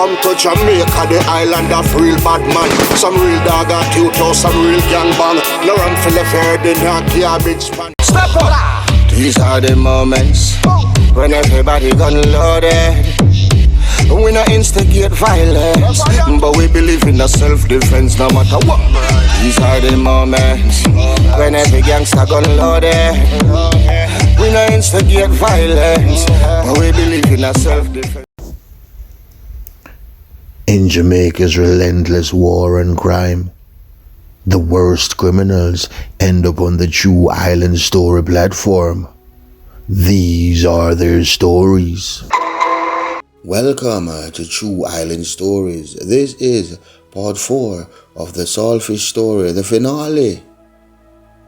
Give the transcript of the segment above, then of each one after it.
come to Jamaica, the island of real bad man. Some real dog at you, some real gang bang. No run for the fair, the not garbage pan. Step up! These are the moments when everybody gun loaded. We not instigate violence, but we believe in the self-defense no matter what. These are the moments when every gangster gun loaded. We not instigate violence, but we believe in the self-defense. In Jamaica's relentless war and crime, the worst criminals end up on the True Island Story platform. These are their stories. Welcome to True Island Stories. This is part 4 of the Saltfish story, the finale.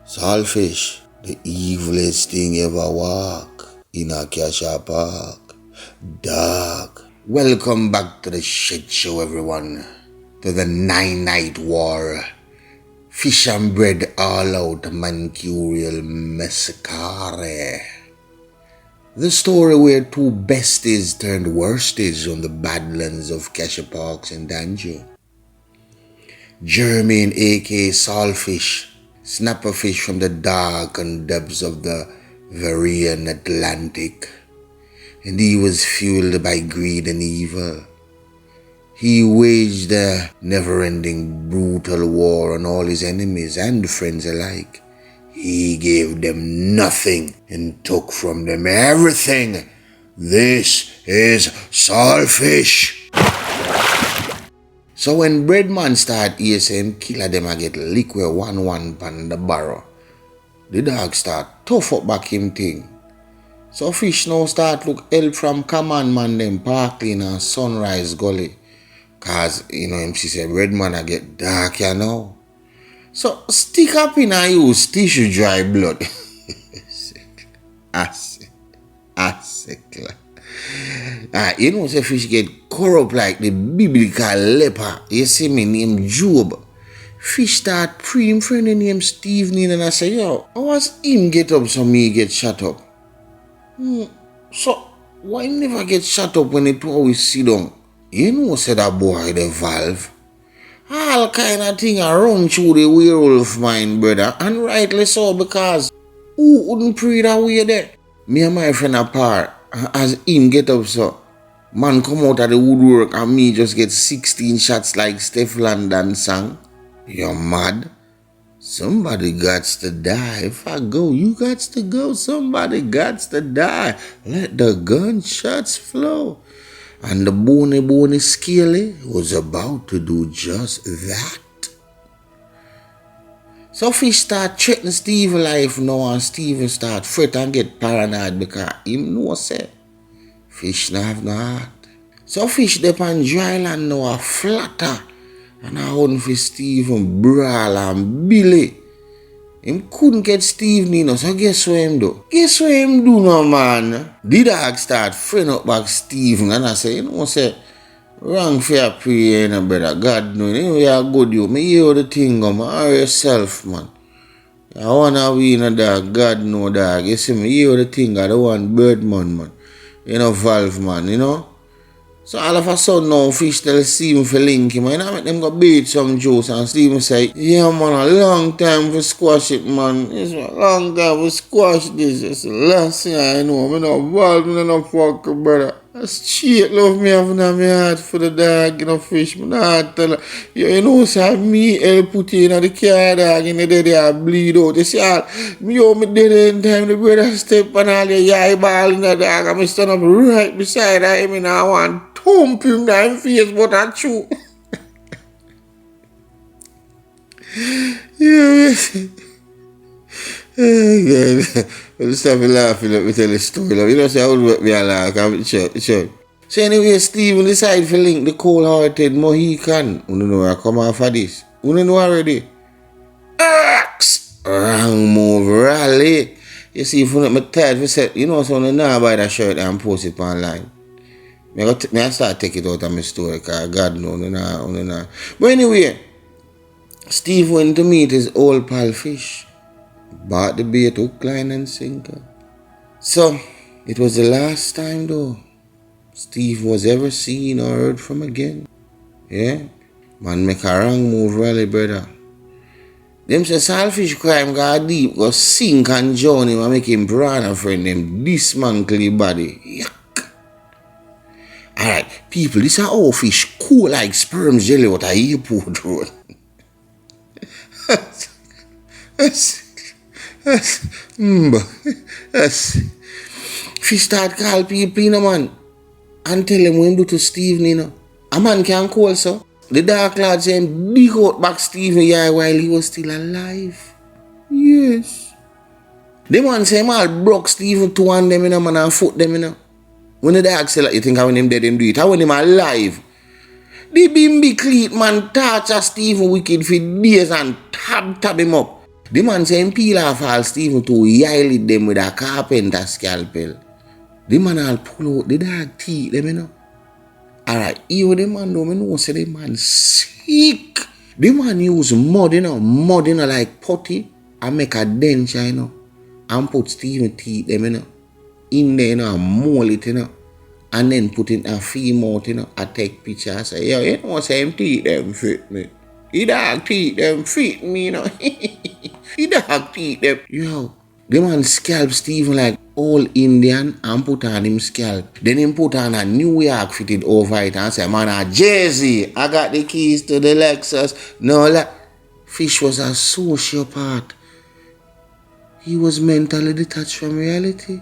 Saltfish, the evilest thing ever walk in a Cassia park. Dark. Welcome back to the shit show, everyone. To the 9-night war. Fish and bread all out Mancurial massacre. The story where two besties turned worsties on the badlands of Cassia Parks in danger. Jermaine, aka Saltfish, snap a fish from the dark and depths of the Varian Atlantic, and he was fueled by greed and evil. He waged a never-ending brutal war on all his enemies and friends alike. He gave them nothing and took from them everything. This is Saltfish. So when Breadman start hear saying killer them a get liquid 1-1 pan the barrow, the dog start tough up back him thing. So fish now start look help from command man them Parkland and Sunrise Gully. Cause him see say Breadman a get dark now. So stick up in a use tissue dry blood. Say fish get corrupt like the biblical leper. You see me named Job. Fish start pre-him friend named Steve and I say, yo, how was him get up so me get shut up? So why never get shut up when it always sit down? Say that boy the valve. All kind of thing run through the werewolf mind, brother. And rightly so, because who wouldn't pray that way there? Me and my friend apart, as him get up so, man come out of the woodwork and me just get 16 shots like Steph London sang. You're mad? Somebody gots to die. If I go, you gots to go. Somebody gots to die. Let the gunshots flow. And the bony Scaly was about to do just that. So fish start threatening Steve life now, and Steven start fret and get paranoid because him know say fish not have no heart. So fish dep on dry land now a flatter, and I wouldn't for Steven brawl and Billy. Him couldn't get Steve so guess what him do? Guess what him do now, man? The dog start friend up back Stephen, and I say, say, wrong for your prayer, brother. God know, you are good, you. Me hear the thing, man. Or yourself, man. I wanna win a dog, God know, dog. You see me, hear the thing, I don't want Breadman, man. Valve, man, So all of a sudden now, fish tell Steven for link him, and I make them go beat some juice, and Steven say, yeah man, a long time for squash it, man. It's a long time for squash this. It's the last thing I know. I'm not involved in no fuck, brother. That's cheat love me having on my heart for the dog, fish. Man, I tell her, say me help put in the car, dog, and the day I bleed out. You see, me dead in time, the brother step and all your eyeball in the dog, and I stand up right beside him, and I want thump him down face, but that's true. Well, stop laughing, let me tell the story. Say I would work me a laugh, sure. So anyway, Steven decide to link the cold-hearted Mohican. You know I come off of this. You know already? Wrong move, rally. You see, if you not tired for set, so I now buy that shirt and post it online. I start take it out of my story because God knows. But anyway, Steve went to meet his old pal Fish. Bought the bait, hook, line and sinker. So, it was the last time though. Steve was ever seen or heard from again. Yeah? Man make a wrong move really, brother. Them say Saltfish crime go deep, go sink and drown him and make him piranha friend them dismantle his body. Yuck. Alright, people, this are how fish cool like sperm jelly out of airport road. Fish start call people, you know, man, and tell them what him do to Stephen, you know. A man can call, so. The dark lord say him dig out back Stephen yeah, while he was still alive. Yes. The man say him all broke Stephen two hand them, you know, man, and foot them, you know. When the dog say like, you think how when him dead him do it? How when him alive? The bimbi cleat man torture Stephen wicked for days and tab him up. The man say him peel off all Stephen to yile them with a carpenter scalpel. The man all pull out the dog teeth them, you know. Alright, even the man know, me know say the man sick. The man use mud, you know, like putty and make a denture, you know, and put Stephen teeth them, you know, in there, you know, and mold it, you know, and then put in a female, you know, I take picture and say, yo, you know, say him teeth them fit me. He dog teeth them fit me, you know. He dog teeth them. Yo, the man scalp Stephen like all Indian and put on him scalp. Then him put on a New York fitted over it and say, man, a Jay-Z, I got the keys to the Lexus. No, like, Fish was a sociopath. He was mentally detached from reality.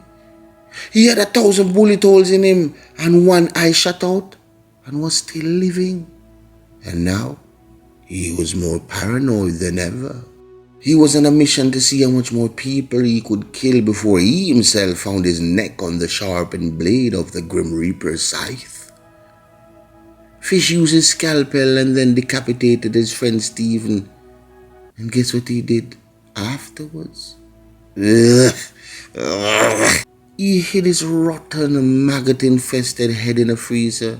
He had 1,000 bullet holes in him and one eye shut out and was still living. And now, he was more paranoid than ever. He was on a mission to see how much more people he could kill before he himself found his neck on the sharpened blade of the Grim Reaper's scythe. Fish used his scalpel and then decapitated his friend Stephen. And guess what he did afterwards? He hid his rotten, maggot-infested head in a freezer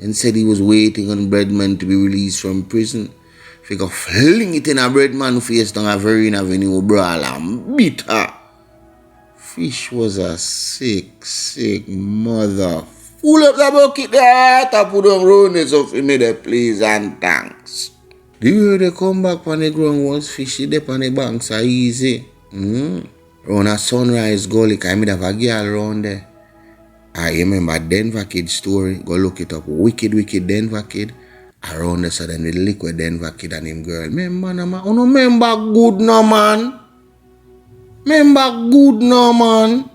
and said he was waiting on Breadman to be released from prison. Figure fling it in a Breadman face down a Vereen Avenue brawl and beat her. Fish was a sick mother. Full up the bucket there to put on roundness of him in the please and thanks. The way they come back on the ground was Fishy dip on the banks are easy. Round a Sunrise Gully, I made have a girl around there. I remember Denver Kid story. Go look it up. Wicked Denver Kid. Around the sudden the liquid Denver Kid and him girl. Remember no man? Oh no, remember good no man. Remember good no man.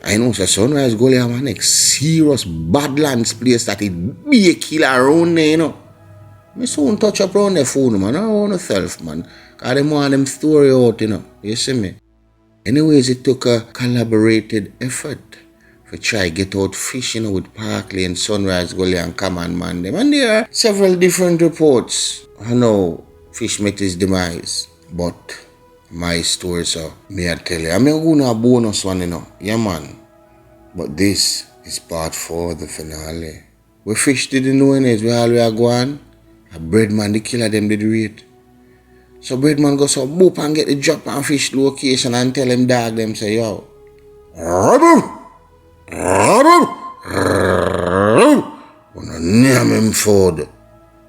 I know so Sunrise Gully have a next serious badlands place that it be a killer around there, you know. Me soon touch up around the phone, man. I don't know self, man. Cause them want them story out, you know. You see me? Anyways, it took a collaborated effort to try get out fishing, you know, with Parkley and Sunrise Gully and Common Man them. And there are several different reports on how Fish met his demise. But my story, so me I tell you, I'm going to a bonus one, you know. Yeah, man. But this is part 4 of the finale. We Fish didn't know it, we all were going. A Breadman, the killer, them did rate. So Breadman goes so boop and get the drop and Fish location and tell him dog them say, yo, wanna name him food.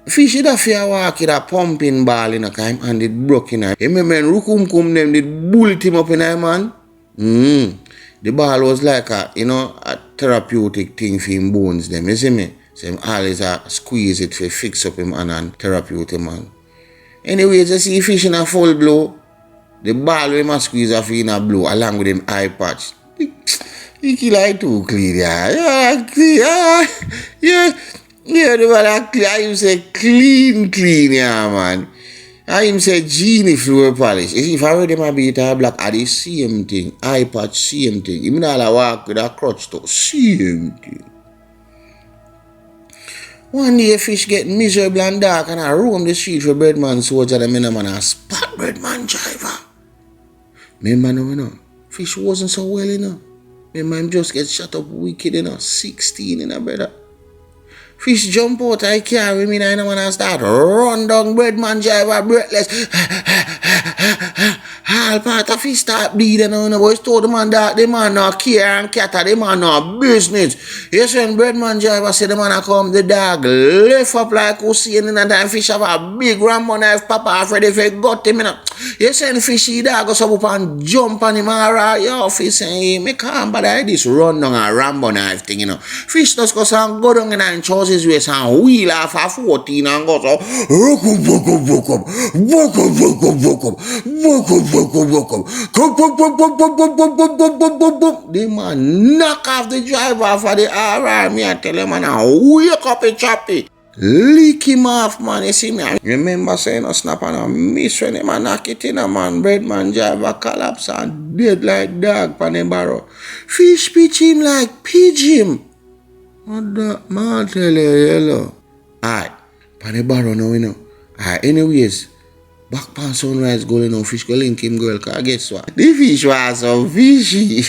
Fish did a fear walk with a pumping ball in a time and it broke in her. Him men rukum them did bullet him up in her man. The ball was like a, you know, a therapeutic thing for him bones them, you see me? So him always squeeze it to fix up him and therapeutic man. Anyways, you see Fish in a full blow. The ball we must squeeze off in a blow along with him eye patch. He kill like too clean, yeah, the man clean. I him say clean, yeah, man. I him say genie floor polish. If I read him a beat a black, I the same thing. Eye patch, same thing. Him not walk with a crutch too, same thing. One day Fish get miserable and dark and I roam the street for Breadman soldier and man and spot Breadman driver. Remember no, you know, Fish wasn't so well, you know. Remember him just get shot up wicked, you know, 16, you know, brother. Fish jump out, I carry me, and start run down Breadman driver breathless. all part of fish start bleeding on the boys told the man that the man no care and cat the man no business. Yes, when Breadman driver said the man a come, the dog lift up like who see in the time fish have a big Rambo knife papa afraid if he got him in a. Yes, when fishy dog go up and jump on him alright, yo, fish saying, me can't bother this run down a Rambo knife thing, you know. Fish just go and go down in and chooses waist and wheel off a 14 and go so, the man knock off the driver for the RR. Me I tell him, man, wake up a choppy. Lick him off, man. You see me? I remember saying a snap and a miss when him a knock it in a man. Breadman driver collapse and dead like dog pan the barrow. Fish pitch him like pigeon. What the man tell you, yellow? Alright, pan the barrow now, you know. Alright, anyways. Back pan sunrise goal, you know, fish go link him girl, cause guess what? The fish was so fishy.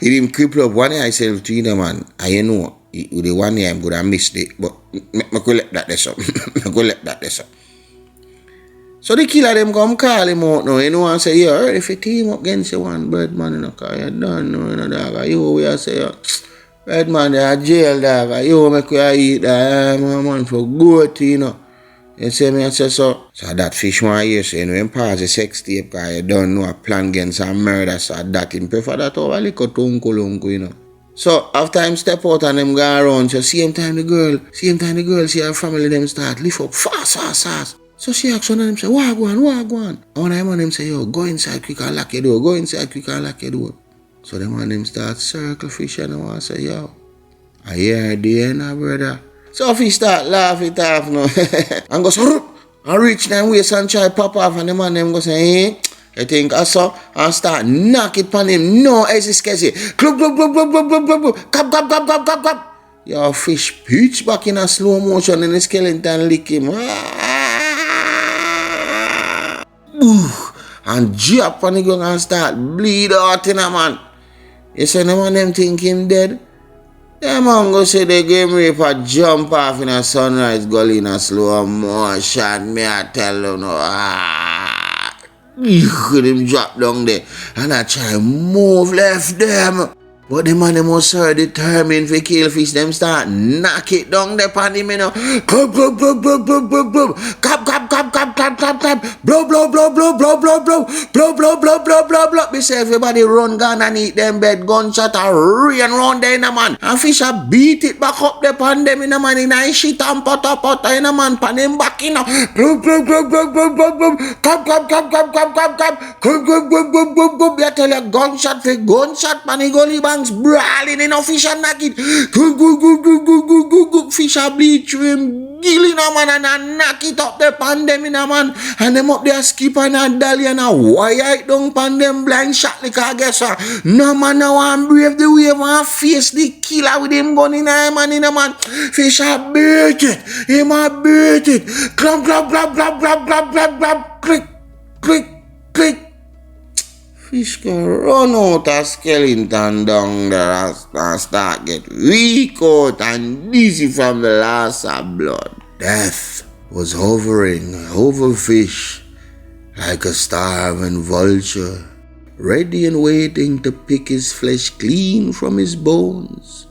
He him cripple up one eye self to you, man. I you know, with the one eye I'm gonna miss it, but I could let that this up. I could let that this up. So the killer them come call him out now, you know, and say, yo, if you team up against you one Breadman, you know, cause you done, you know, dog, you we are say, Breadman, they are jail, dog, you make we eat that, man, for good, you know. You see me, I say so. So that fish one year, so you know, him pass the sex tape, because you don't know a plan against a murder, so that him prefer that over like a tunkulunku, you know. So after him step out and him go around, so same time the girl, see her family them start lift up fast. So she asks one of them, say, what go on? And one of them say, yo, go inside quick and lock your door, So the man them start circle fish and I say, yo, I hear the end, brother. So fish start laugh it off now. And go so and reach them waist and try pop off and the man them go say, eh? I think I saw and start knock it on him. No, as it's Cassia. Club. Cap. Your fish pitch back in a slow motion and the skeleton lick him. And drop on the ground and start bleed out in a man. You say the man them think him dead? The man go say the game raper jump off in a sunrise gully in a slow motion. Me I tell you no. You could him drop down there and I try move left them. But the man them was so determined to kill fish, them start knock it down there on him, you know. Cap. Blow. Me say everybody run gun and eat them bed gunshot and rain round there, in a man. And fish a beat it back up there on them, in a man, in a shit and pot in a man, pan him back, you know. Cap. I tell you, gunshot, pan the gully brawling in a fish and knock it. Fish a bleed through him gill in a man and a knock it up the pan them in a man. And them up there skip and a dolly and a wire it down pan them blind shot like I guess no man now want brave the wave and face the killer with him gun in a man, in a man. Fish a beat it. Him a beat it. Clap. Click. Fish can run out a skeleton down there and start get weak out and dizzy from the loss of blood. Death was hovering over fish like a starving vulture, ready and waiting to pick his flesh clean from his bones.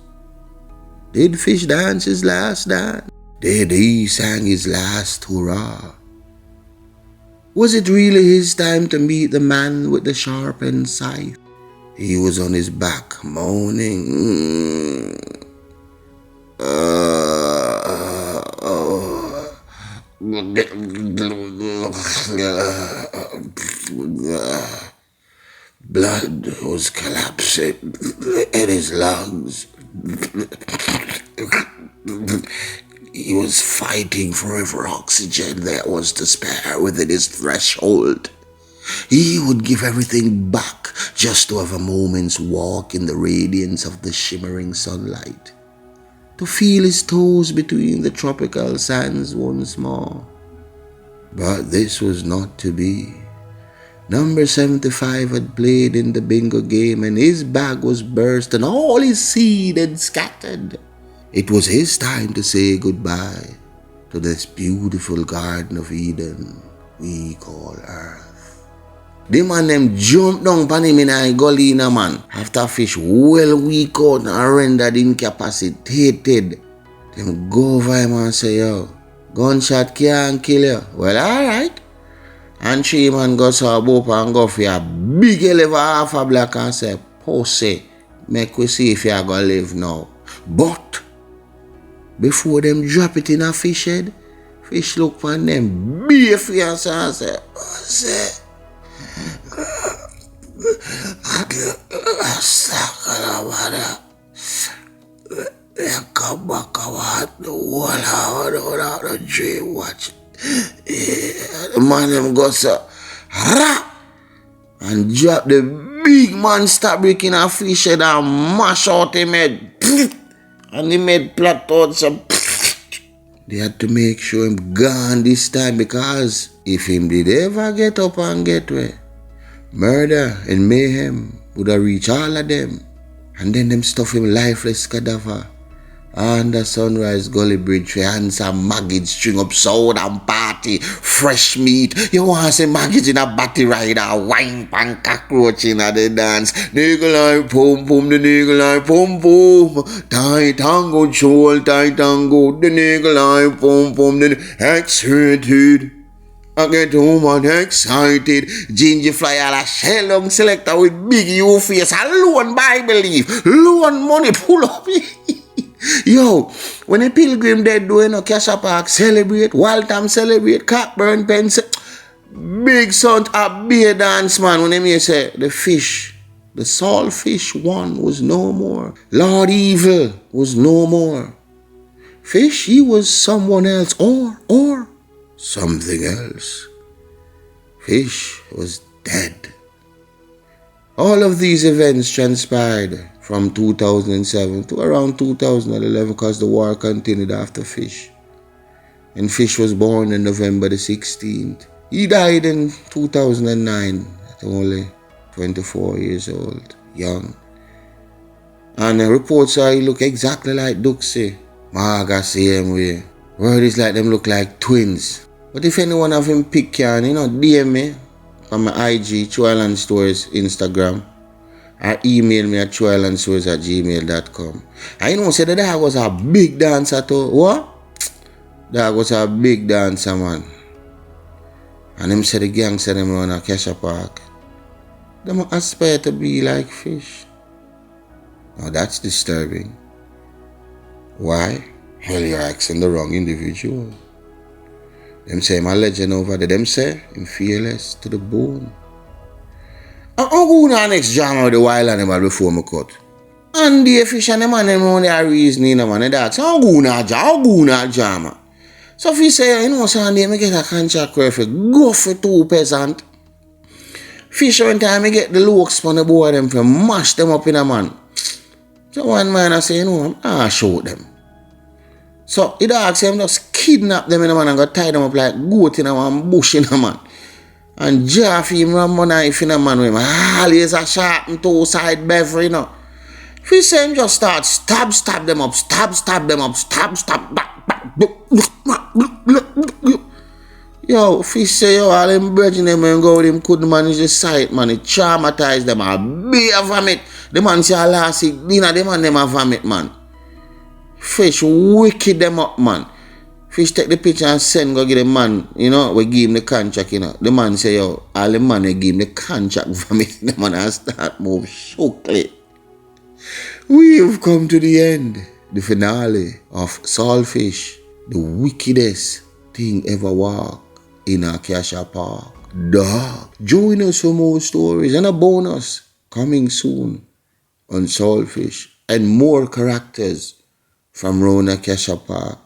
Did fish dance his last dance? Did he sang his last hurrah? Was it really his time to meet the man with the sharpened scythe? He was on his back, moaning. Blood was collapsing in his lungs. He was fighting for every oxygen there was to spare within his threshold. He would give everything back just to have a moment's walk in the radiance of the shimmering sunlight, to feel his toes between the tropical sands once more. But this was not to be. Number 75 had played in the bingo game and his bag was burst and all his seed had scattered. It was his time to say goodbye to this beautiful Garden of Eden we call Earth. The man them jump down pan him in a gully, man. After fish well weak out and rendered incapacitated. Them go over him and say, yo, gunshot can't kill you. Well, alright. And three man go saw Boop and go for a big elevator half a block and say, pussy, make we see if you are gonna live now. But before them drop it in a fish head, fish look on them be fierce and say, pussy. Come back about the wall out the dream watch. The man them go so and drop the big monster brick in a fish head and mash out him head. And he made plot out some. They had to make sure him gone this time because if him did ever get up and get away, murder and mayhem would have reached all of them. And then them stuff him lifeless cadaver under Sunrise Gully Bridge for handsome maggots string up soda and party, fresh meat. You want to see maggots in a batty rider, wine pan cockroach in a the dance. Niggle eye pum pum, the niggle eye pum pum. Tight tango, chol, tight tango, the niggle eye pum pum, the excited. I get home and excited. Ginger fly a la shell selector with big U face. Alone Bible leaf. Loan money pull up. Yo, when a pilgrim dead doing a Cassia Park celebrate, Waltham celebrate, Cockburn Pence, big son a beer dance man. When they say the fish, the Saltfish one was no more. Lord Evil was no more. Fish, he was someone else or something else. Fish was dead. All of these events transpired from 2007 to around 2011 because the war continued after Fish. And Fish was born on November the 16th. He died in 2009 at only 24 years old, young. And the reports are he look exactly like Duxie. Marga same way. Word is like them look like twins. But if anyone of him pick can, DM me on my IG, True Island Stores Instagram, or email me at trueislandstores@gmail.com. I say the dog was a big dancer too. What? Dog was a big dancer, man. And him say the gang said them run a Cassia Park. Them aspire to be like Fish. Now that's disturbing. Why? Hell, you're asking the wrong individual. Them say I'm a legend over there. Them say I'm fearless to the bone. I'm going to the next drama with the wild animal before me cut. And the fish and the man them only are reasoning, man. And that's I'm going to drama. So if you say, Sunday, I get a contract where go for 2 peasant. Fish one time I get the looks from the boy them for mash them up in a man. So one man I say, I shoot them. So he asks him just kidnap them in a man and go tie them up like goat in a one bush in a man. And Jeff him ram a knife in a man with him. Always a sharp and 2-side beverage, If he say him just start stab them up, stab them up, stab back. Yo, Fish say, all them bridging them and go with him couldn't manage the sight, man. It traumatized them. A beer vomit. The man say, last dinner, the man them a vomit, man. Fish wicked them up, man. Fish take the picture and send go get the man, we give him the contract, The man say, yo, all the man we give him the contract vomit. The man and start move shortly. We have come to the end, the finale of Saltfish, the wickedest thing ever walk in a Cassia Park. Dog. Join us for more stories and a bonus coming soon on Saltfish and more characters from Rona Cassia Park.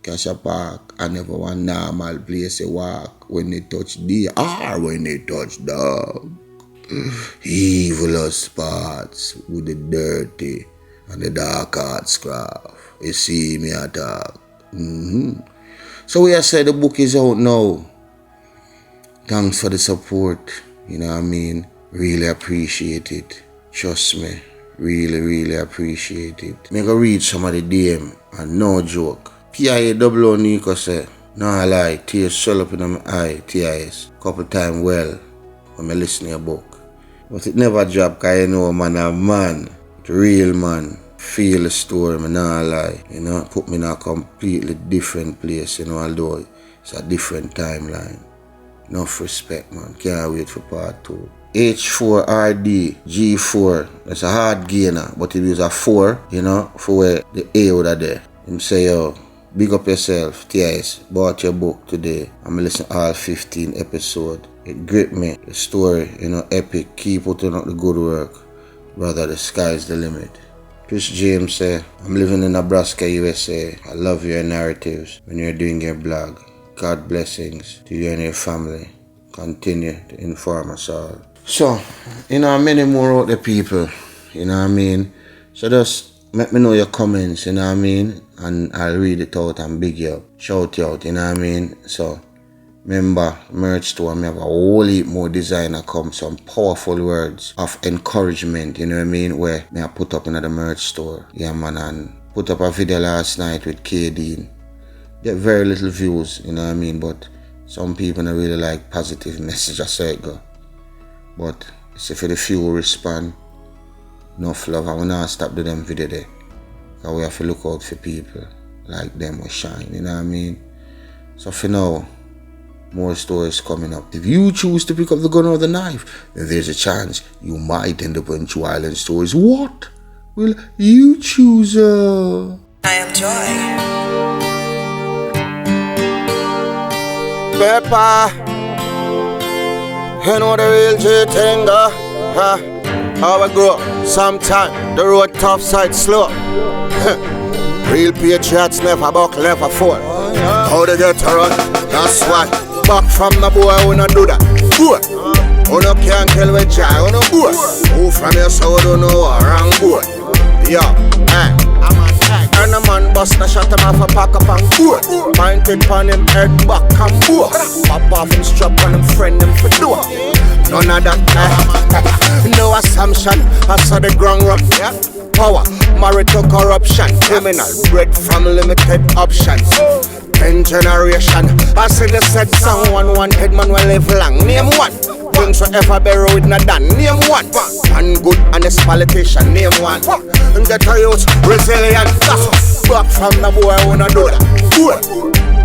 Cassia Park, I never want normal place to walk when they touch D or when they touch dog. Evil spots with the dirty and the dark arts craft. You see me attack. So we have said the book is out now. Thanks for the support. You know what I mean? Really appreciate it. Trust me. Really, really appreciate it. I'm gonna read some of the DM and no joke. P.I.A. Nico say, no lie, tears swell up in my eye, TIS. Couple time well. when I listen to your book. But it never drop, cause you know, man, a man, the real man, feel the story, man, not lie. You know, put me in a completely different place, you know, although it's a different timeline. Enough respect, man. Can't wait for part 2. H4RD, G4. That's a hard gainer, but if you use a 4, you know, for where the A would have there. Him say, yo, big up yourself, TIS. Bought your book today. I'm listening to all 15 episodes. It gripped me. The story, you know, epic. Keep putting up the good work. Brother, the sky's the limit. Chris James say, I'm living in Nebraska, USA. I love your narratives when you're doing your blog. God blessings to you and your family. Continue to inform us all. So, you know, many more out the people, you know what I mean? So just let me know your comments, you know what I mean? And I'll read it out and big you up. Shout you out, you know what I mean? So, remember, merch store, I have a whole heap more designer come, some powerful words of encouragement, you know what I mean? Where I put up in the merch store. Yeah, man, and put up a video last night with KD. Get very little views, you know what I mean? But some people don't really like positive message, I say it go. But it's if the few respond, enough love. I will not stop doing them video there. Because we have to look out for people like them who shine, you know what I mean? So for now, more stories coming up. If you choose to pick up the gun or the knife, then there's a chance you might end up in 2 island stories. What will you choose? I am Joy. Pepper, you know the real G thing, huh? How we grow, sometime the road tough side slow. Real patriots never buck, never fall. How they get to run, that's why. Back from the boy who no do that. Boy, who no can't kill with joy, who no boy. Who from your soul don't know a wrong boy. Yeah, and a man bust a shot him off a pack up and boy. Pointed pon him head back and boy. Pop off him strap on him friend him for door. None of that, no assumption, I saw the ground run. Power, married to corruption. Criminal, bred from limited options. 10 generation, I see the said someone wanted man will live long. Name one. Things forever bury with no done. Name one. One good honest politician. Name one. And get a youth resilient. Back from the boy who no do that. Boy,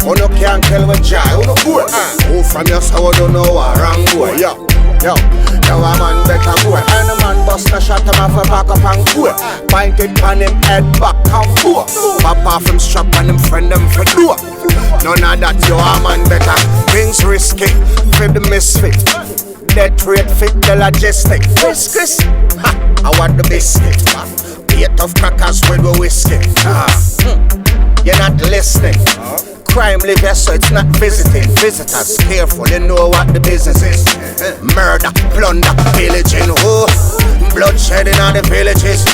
who no can't kill with joy. Who no boy. Who from your soul don't know a wrong boy. Yo, a man better boy. And a man bust a shot him off a back up and boy. Pointed on him head back and boy. Pop off him strap on him friend him for door. None of that, you a man better. Things risky, fit the misfit. Death rate fit the logistic. Chris, I want the biscuit. Plate of crackers with the whiskey. You're not listening. Crime live here, so it's not visiting. Visitors, careful, you know what the business is. Murder, plunder, pillaging. Oh, bloodshed in all the villages.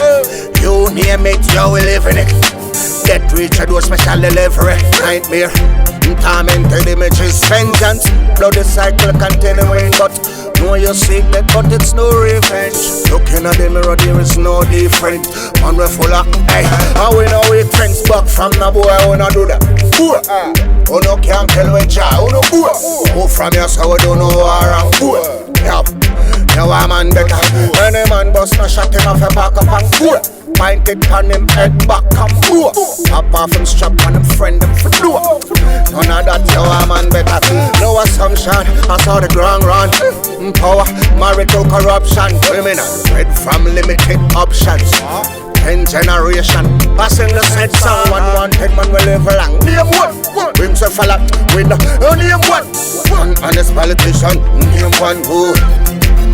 You name it, you will live in it. Death reach a door, special delivery. Nightmare, tormented images. Vengeance, bloody cycle continuing. But know you seek that, but it's no revenge. Looking at the mirror, there is no different. Man, we full of, hey, and we know we friends. Back from the boy, who no do that. Boy, who no can't kill with joy. Who no boy. Who from your soul don't know around. Boy, yup, now a man better. Any man bust a shot him off a back up and boy. Pointed on him head back and boy. Pop off him strap on him friend him for door. None of that, you a man better. No assumption, I saw the ground run. Power, married to corruption. Criminal, bred from limited options. 10 generation, I sing the said someone wanted man will live long. Name one, brings a fella with the name one. One honest politician, name one who.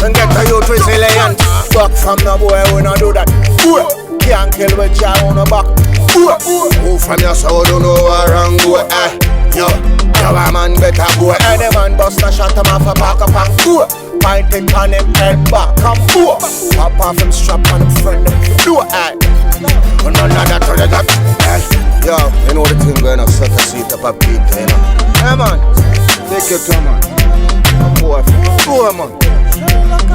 And get a youth resilient. Back from the boy who no do that. Boy, can't kill with joy on the back. Boy, who from your soul don't know a wrong boy. Yo, a man better boy. Any man bust a shot him off a back up and boy. Pointed on him head back and boy. Pop off him strap on him friend him for door. But none of that, none of that. Yo, you know the thing going on, set a seat up a beat, you know. Hey man, take your time man. Boy, man.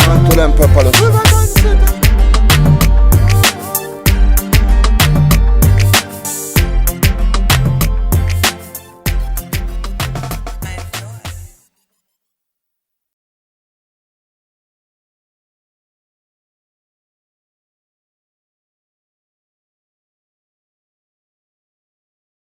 Man, to them pepper.